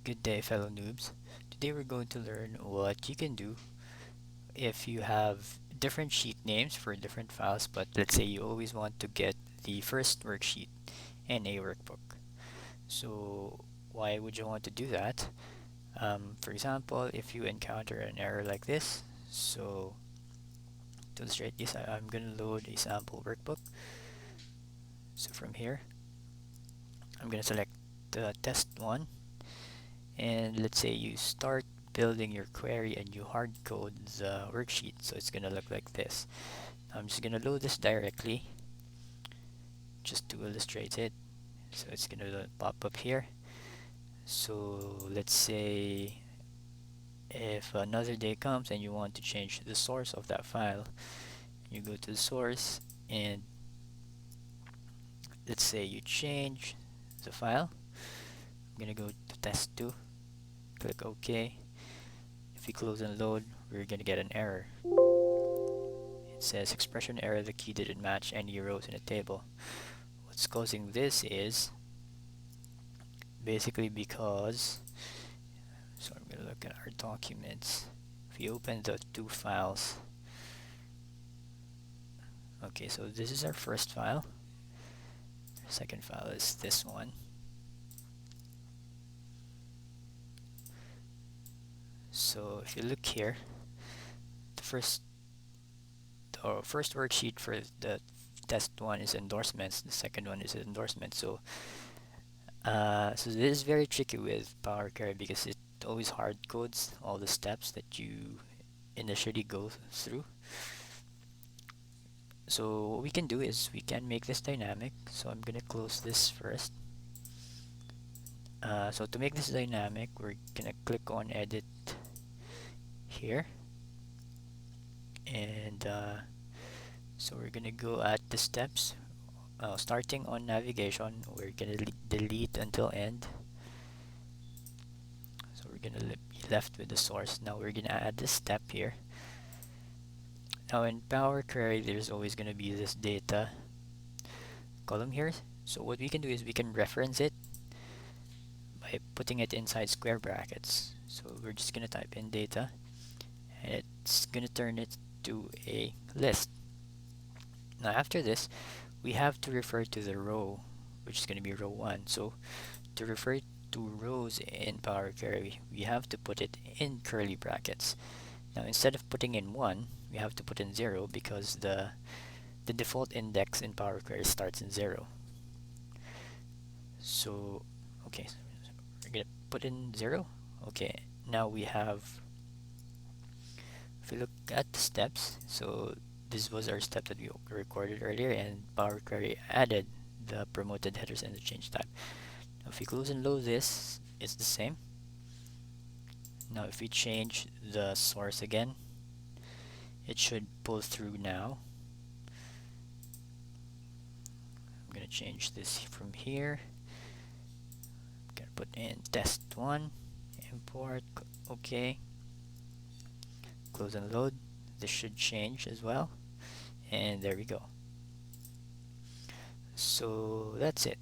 Good day, fellow noobs. Today we're going to learn what you can do if you have different sheet names for different files, but let's say you always want to get the first worksheet in a workbook. So why would you want to do that? For example, if you encounter an error like this, so to illustrate this, I'm going to load a sample workbook. So from here, I'm going to select the test one, and let's say you start building your query and you hard code the worksheet, so it's gonna look like this. I'm just gonna load this directly just to illustrate it. So it's gonna pop up here. So let's say if another day comes and you want to change the source of that file, you go to the source and let's say you change the file. I'm gonna go to test2, click OK. If we close and load, we're gonna get an error. It says expression error, the key didn't match any rows in the table. What's causing this is basically because, so I'm going to look at our documents. If we open the two files, okay, so this is our first file. Our second file is this one. So if you look here, the first worksheet for the test one is endorsements, the second one is endorsement. So so this is very tricky with Power Query because it always hard codes all the steps that you initially go through. So what we can do is we can make this dynamic. So I'm gonna close this first. So to make this dynamic, we're gonna click on edit here, and so we're gonna go at the steps. Starting on navigation, we're gonna delete until end. So we're gonna be left with the source. Now we're gonna add this step here. Now in Power Query, there's always gonna be this data column here. So what we can do is we can reference it by putting it inside square brackets. So we're just gonna type in data, and it's gonna turn it to a list. Now after this, we have to refer to the row, which is going to be row 1. So to refer to rows in Power Query, we have to put it in curly brackets. Now instead of putting in 1, we have to put in 0 because the default index in Power Query starts in 0. So okay, so we're going to put in 0. Okay, now we have, if we look at the steps, so this was our step that we recorded earlier, and Power Query added the promoted headers and the change type. Now if we close and load this, it's the same. Now if we change the source again, it should pull through now. I'm gonna change this from here. I'm gonna put in test1, import, okay. Close and load. This should change as well, and there we go. So that's it.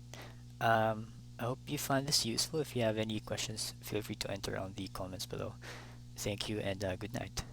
I hope you find this useful. If you have any questions, feel free to enter on the comments below. Thank you, and good night.